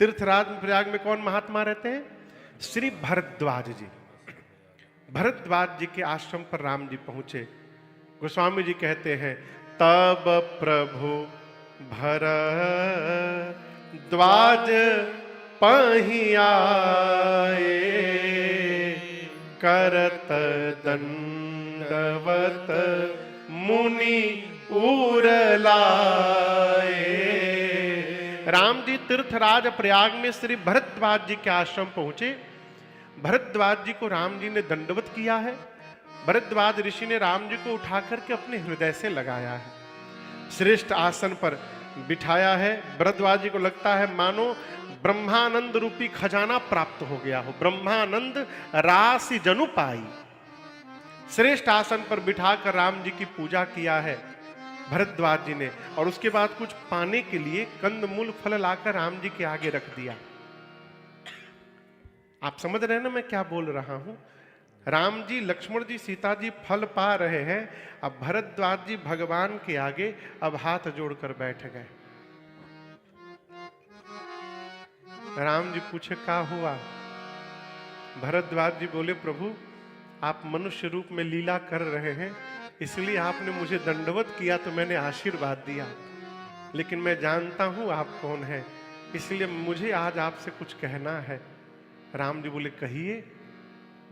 तीर्थराज प्रयाग में कौन महात्मा रहते हैं? श्री भरद्वाज जी। भरद्वाज जी के आश्रम पर राम जी पहुंचे। गोस्वामी जी कहते हैं, तब प्रभु भरद्वाज पहि आए, करत दंडवत मुनि उर लाए। राम जी तीर्थराज प्रयाग में श्री भरद्वाज जी के आश्रम पहुंचे। भरद्वाज जी को राम जी ने दंडवत किया है। भरद्वाज ऋषि ने राम जी को उठा करके अपने हृदय से लगाया है, श्रेष्ठ आसन पर बिठाया है। भरद्वाज जी को लगता है मानो ब्रह्मानंद रूपी खजाना प्राप्त हो गया हो, ब्रह्मानंद राशि जनु पाई। श्रेष्ठ आसन पर बिठाकर राम जी की पूजा किया है भरद्वाज जी ने, और उसके बाद कुछ पाने के लिए कंदमूल फल लाकर राम जी के आगे रख दिया। आप समझ रहे हैं ना मैं क्या बोल रहा हूं? राम जी, लक्ष्मण जी, सीता जी फल पा रहे हैं, अब भरद्वाज जी भगवान के आगे अब हाथ जोड़कर बैठ गए। राम जी पूछे क्या हुआ? भरद्वाज जी बोले, प्रभु आप मनुष्य रूप में लीला कर रहे हैं, इसलिए आपने मुझे दंडवत किया तो मैंने आशीर्वाद दिया, लेकिन मैं जानता हूं आप कौन है, इसलिए मुझे आज आपसे कुछ कहना है। राम जी बोले, कहिए।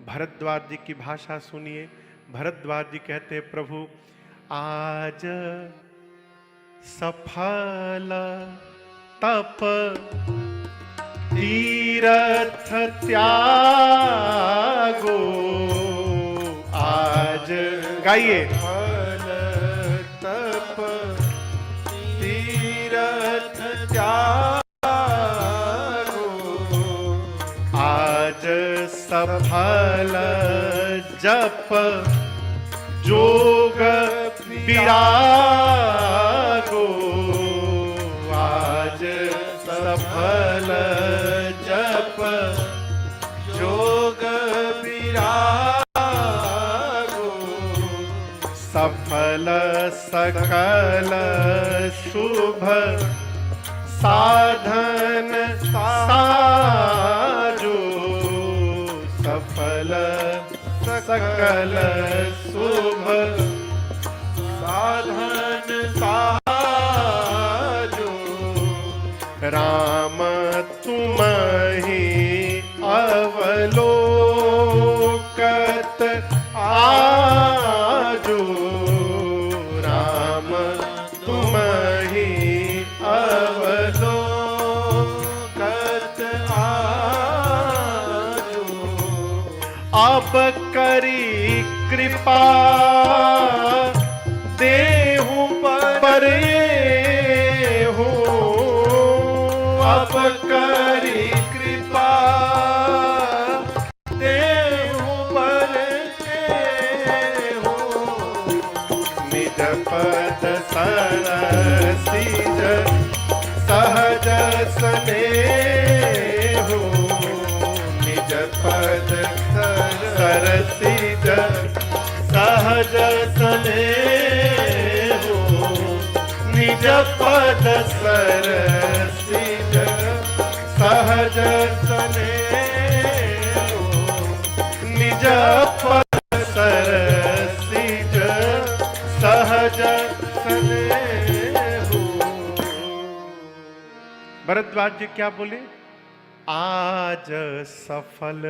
भरद्वाज जी की भाषा सुनिए। भरद्वाज जी कहते हैं, प्रभु आज सफल तप तीरथ त्यागो, आज गाइए, फल तप तीरथ त्यागो, आज सफल जप जोग विरागो, आज सफल जप जोग विरागो, सफल सकल शुभ साधन साजो, सफल सकल शुभ साधन साजो, राम तुम्हि अवलोकत आजो, राम तुम्हि अवलोकत आजो, अब करी कृपा देहु पर हो, अब करी कृपा देहु पर हो, निज पद सरसिज सहज स्नेहो, निज पद सरसिज सहज स्नेहो, निज पद सरसिज सहज स्नेहो, निज पद सरसिज सहज स्नेहो। भरद्वाज जी क्या बोले? आज सफल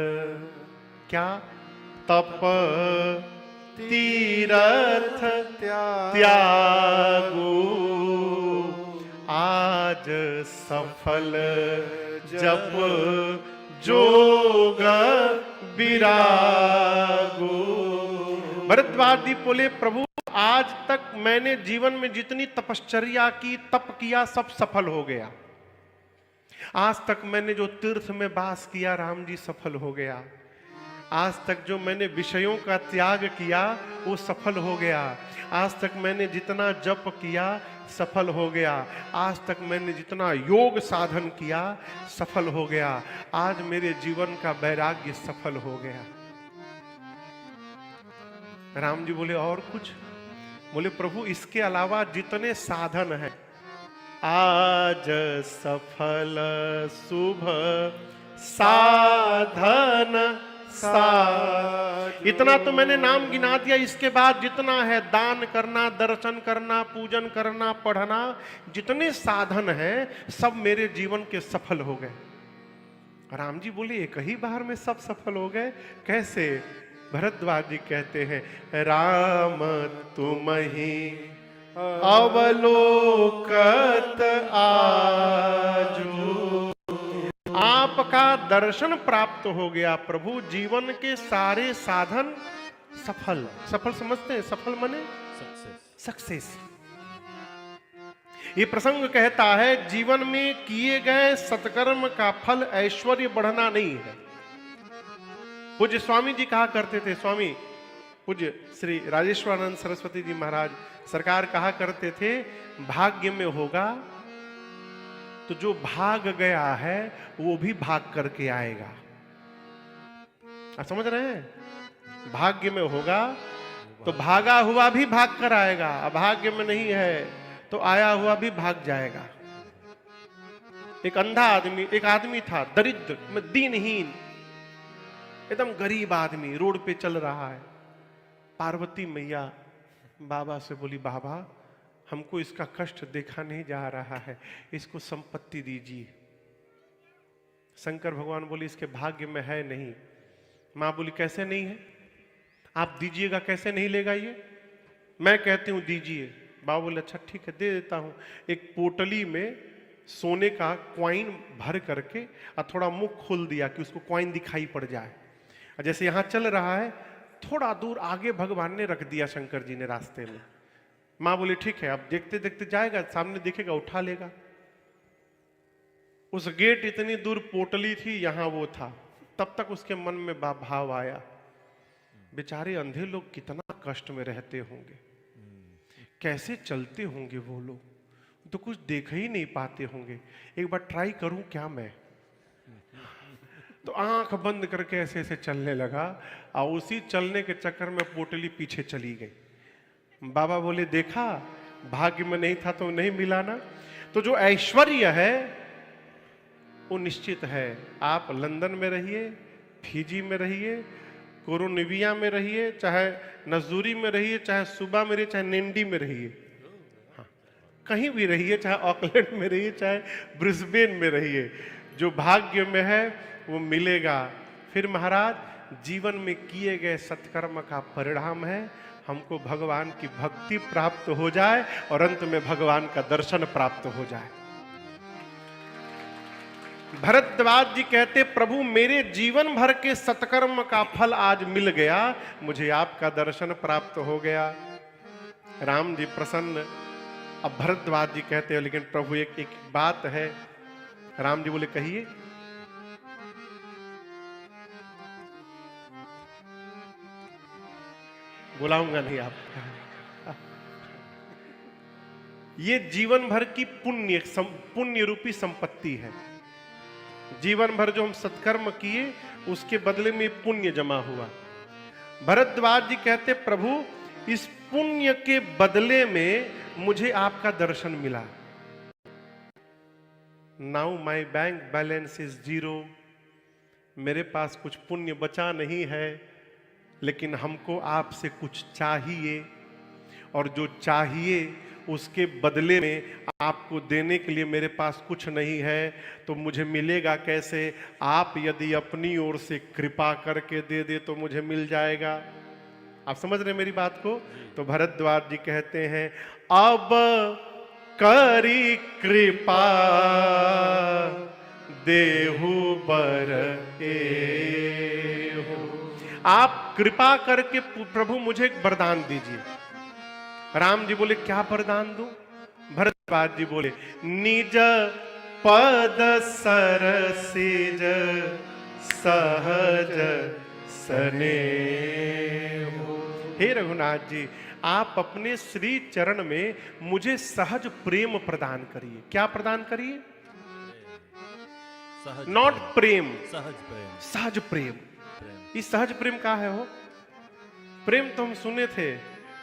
क्या तप तीरथ त्यागो, आज सफल जप जोग विरागो। भरद्वाज जी बोले, प्रभु आज तक मैंने जीवन में जितनी तपश्चर्या की, तप किया, सब सफल हो गया। आज तक मैंने जो तीर्थ में वास किया, राम जी सफल हो गया। आज तक जो मैंने विषयों का त्याग किया वो सफल हो गया। आज तक मैंने जितना जप किया सफल हो गया। आज तक मैंने जितना योग साधन किया सफल हो गया। आज मेरे जीवन का वैराग्य सफल हो गया। राम जी बोले और कुछ? बोले प्रभु इसके अलावा जितने साधन हैं आज सफल शुभ साधन इतना तो मैंने नाम गिना दिया। इसके बाद जितना है दान करना, दर्शन करना, पूजन करना, पढ़ना, जितने साधन हैं सब मेरे जीवन के सफल हो गए। राम जी बोले एक ही बार में सब सफल हो गए? कैसे? भरद्वाज जी कहते हैं, राम तुम ही अवलोकत आजू, आपका दर्शन प्राप्त हो गया प्रभु, जीवन के सारे साधन सफल। सफल समझते हैं? सफल माने सक्सेस। ये प्रसंग कहता है जीवन में किए गए सत्कर्म का फल ऐश्वर्य बढ़ना नहीं है। पूज्य स्वामी जी कहा करते थे, स्वामी पूज्य श्री राजेश्वरानंद सरस्वती जी महाराज सरकार कहा करते थे, भाग्य में होगा तो जो भाग गया है वो भी भाग करके आएगा। आप समझ रहे हैं? भाग्य में होगा तो भागा हुआ भी भाग कर आएगा, अभाग्य में नहीं है तो आया हुआ भी भाग जाएगा। एक अंधा आदमी, एक आदमी था दरिद्र में, दीनहीन, एकदम गरीब आदमी, रोड पे चल रहा है। पार्वती मैया बाबा से बोली, बाबा हमको इसका कष्ट देखा नहीं जा रहा है, इसको संपत्ति दीजिए। शंकर भगवान बोले इसके भाग्य में है नहीं। मां बोली कैसे नहीं है? आप दीजिएगा, कैसे नहीं लेगा ये? मैं कहती हूं दीजिए। बाबा बोले अच्छा ठीक है दे देता हूं। एक पोटली में सोने का क्वाइन भर करके और थोड़ा मुंह खोल दिया कि उसको क्वाइन दिखाई पड़ जाए। जैसे यहां चल रहा है, थोड़ा दूर आगे भगवान ने रख दिया शंकर जी ने रास्ते में। मां बोली ठीक है, अब देखते देखते जाएगा, सामने दिखेगा उठा लेगा। उस गेट इतनी दूर पोटली थी, यहां वो था। तब तक उसके मन में भाव आया, बेचारे अंधे लोग कितना कष्ट में रहते होंगे, कैसे चलते होंगे वो लोग, तो कुछ देख ही नहीं पाते होंगे, एक बार ट्राई करूं क्या मैं? तो आंख बंद करके ऐसे ऐसे चलने लगा और उसी चलने के चक्कर में पोटली पीछे चली गई। बाबा बोले देखा, भाग्य में नहीं था तो नहीं मिला ना। तो जो ऐश्वर्य है वो निश्चित है। आप लंदन में रहिए, फिजी में रहिए, कोरोनिविया में रहिए, चाहे नजूरी में रहिए, चाहे सुबा में रहिए, चाहे निंडी में रहिए, हाँ, कहीं भी रहिए, चाहे ऑकलैंड में रहिए, चाहे ब्रिस्बेन में रहिए, जो भाग्य में है वो मिलेगा। फिर महाराज जीवन में किए गए सत्कर्म का परिणाम है हमको भगवान की भक्ति प्राप्त हो जाए और अंत में भगवान का दर्शन प्राप्त हो जाए। भरद्वाज जी कहते प्रभु मेरे जीवन भर के सत्कर्म का फल आज मिल गया, मुझे आपका दर्शन प्राप्त हो गया। राम जी प्रसन्न। अब भरद्वाज जी कहते हैं लेकिन प्रभु एक एक बात है। राम जी बोले कहिए। बुलाऊंगा नहीं आप। ये जीवन भर की पुण्य रूपी संपत्ति है। जीवन भर जो हम सत्कर्म किए उसके बदले में पुण्य जमा हुआ। भरद्वाज जी कहते प्रभु इस पुण्य के बदले में मुझे आपका दर्शन मिला। Now my bank balance is 0। मेरे पास कुछ पुण्य बचा नहीं है, लेकिन हमको आपसे कुछ चाहिए और जो चाहिए उसके बदले में आपको देने के लिए मेरे पास कुछ नहीं है, तो मुझे मिलेगा कैसे? आप यदि अपनी ओर से कृपा करके दे दे तो मुझे मिल जाएगा। आप समझ रहे मेरी बात को? तो भरद्वाज जी कहते हैं अब करी कृपा देहु बर एहु। आप कृपा करके प्रभु मुझे एक वरदान दीजिए। राम जी बोले क्या वरदान दूं? भरद्वाज जी बोले निज पद सरसिज सहज स्नेह। हे रघुनाथ जी आप अपने श्री चरण में मुझे सहज प्रेम प्रदान करिए। क्या प्रदान करिए? नॉट प्रेम, सहज प्रेम। सहज प्रेम। ये सहज प्रेम का है हो? प्रेम तो हम सुने थे।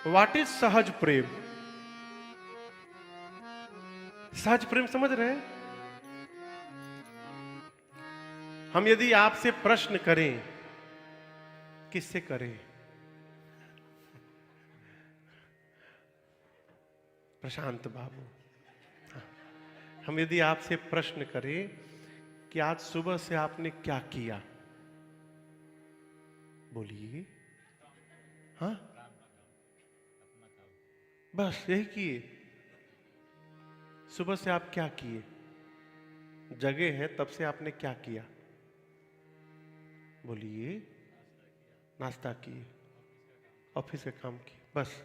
व्हाट इज सहज प्रेम? सहज प्रेम समझ रहे हैं? हम यदि आपसे प्रश्न करें, किससे करें? प्रशांत बाबू, हम यदि आपसे प्रश्न करें कि आज सुबह से आपने क्या किया, बोलिए। हाँ, बस यही किए। सुबह से आप क्या किए? जगे हैं तब से आपने क्या किया? बोलिए। नाश्ता किए, ऑफिस के काम किए, बस।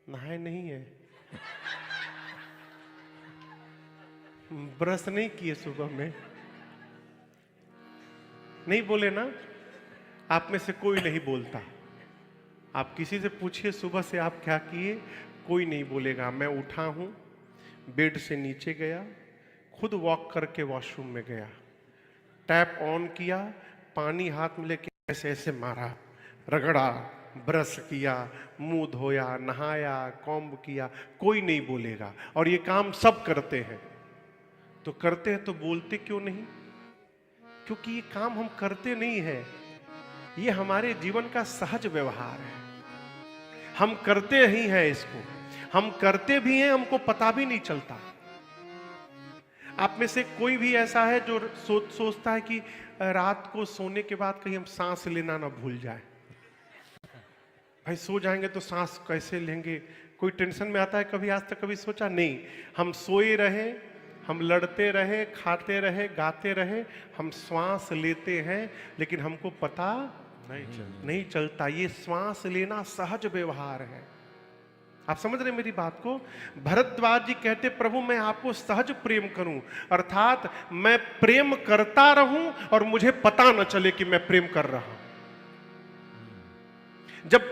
नहाए नहीं है, ब्रश नहीं किए सुबह में, नहीं बोले ना? आप में से कोई नहीं बोलता। आप किसी से पूछिए सुबह से आप क्या किए, कोई नहीं बोलेगा। मैं उठा हूं, बेड से नीचे गया, खुद वॉक करके वॉशरूम में गया, टैप ऑन किया, पानी हाथ में लेके ऐसे ऐसे मारा, रगड़ा, ब्रश किया, मुंह धोया, नहाया, कॉम्ब किया, कोई नहीं बोलेगा। और ये काम सब करते हैं। तो करते हैं तो बोलते क्यों नहीं? क्योंकि ये काम हम करते नहीं है, ये हमारे जीवन का सहज व्यवहार है। हम करते ही हैं इसको, हम करते भी हैं, हमको पता भी नहीं चलता। आप में से कोई भी ऐसा है जो सोचता है कि रात को सोने के बाद कहीं हम सांस लेना ना भूल जाए? भाई सो जाएंगे तो सांस कैसे लेंगे? कोई टेंशन में आता है कभी? आज तक कभी सोचा नहीं। हम सोए रहे, हम लड़ते रहे, खाते रहे, गाते रहे, हम श्वास लेते हैं, लेकिन हमको पता नहीं चलता। ये श्वास लेना सहज व्यवहार है। आप समझ रहे मेरी बात को? भरद्वाज जी कहते, प्रभु मैं आपको सहज प्रेम करूं, अर्थात मैं प्रेम करता रहूं और मुझे पता न चले कि मैं प्रेम कर रहा हूं। जब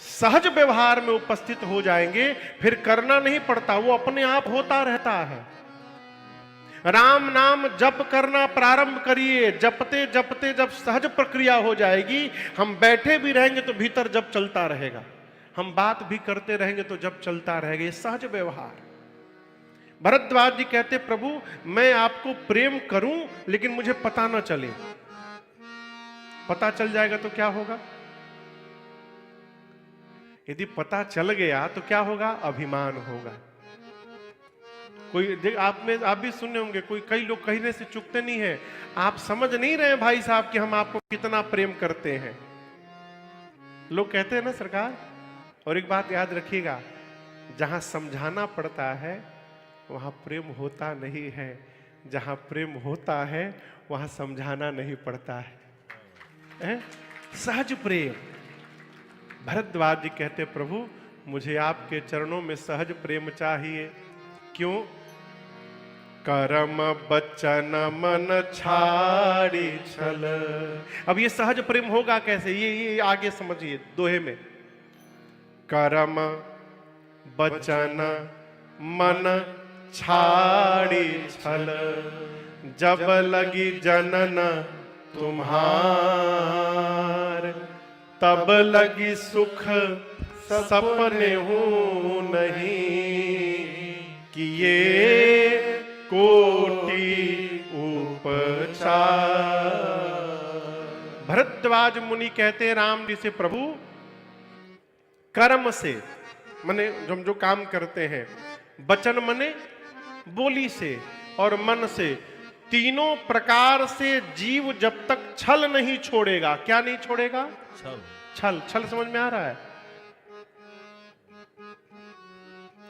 सहज व्यवहार में उपस्थित हो जाएंगे, फिर करना नहीं पड़ता, वो अपने आप होता रहता है। राम नाम जप करना प्रारंभ करिए, जपते जपते जब सहज प्रक्रिया हो जाएगी, हम बैठे भी रहेंगे तो भीतर जप चलता रहेगा, हम बात भी करते रहेंगे तो जप चलता रहेगा। ये सहज व्यवहार। भरद्वाज जी कहते, प्रभु मैं आपको प्रेम करूं लेकिन मुझे पता ना चले। पता चल जाएगा तो क्या होगा? यदि पता चल गया तो क्या होगा? अभिमान होगा। कोई आप भी सुने होंगे, कई लोग कहने से चूकते नहीं है, आप समझ नहीं रहे भाई साहब कि हम आपको कितना प्रेम करते हैं। लोग कहते हैं ना सरकार। और एक बात याद रखिएगा, जहां समझाना पड़ता है वहां प्रेम होता नहीं है, जहां प्रेम होता है वहां समझाना नहीं पड़ता है। सहज प्रेम। भरद्वाज जी कहते, प्रभु मुझे आपके चरणों में सहज प्रेम चाहिए। क्यों? करम बचन मन छाड़ी छल। अब ये सहज प्रेम होगा कैसे? ये आगे समझिए दोहे में। करम बचन मन छाड़ी छल, जब लगी जनन तुम्हार, तब लगी सुख सपने हूं नहीं, कि ये कोटि उपचार। भरद्वाज मुनि कहते हैं राम जी से, प्रभु कर्म से मने हम जो काम करते हैं, वचन मने बोली से, और मन से, तीनों प्रकार से जीव जब तक छल नहीं छोड़ेगा। क्या नहीं छोड़ेगा? छल। छल समझ में आ रहा है?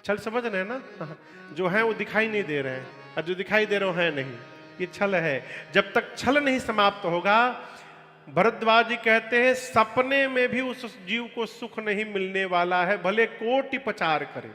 छल समझ रहे हैं ना? जो है वो दिखाई नहीं दे रहे हैं, और जो दिखाई दे रहे हो है नहीं, ये छल है। जब तक छल नहीं समाप्त होगा, भरद्वाज जी कहते हैं सपने में भी उस जीव को सुख नहीं मिलने वाला है, भले कोटि उपचार करे।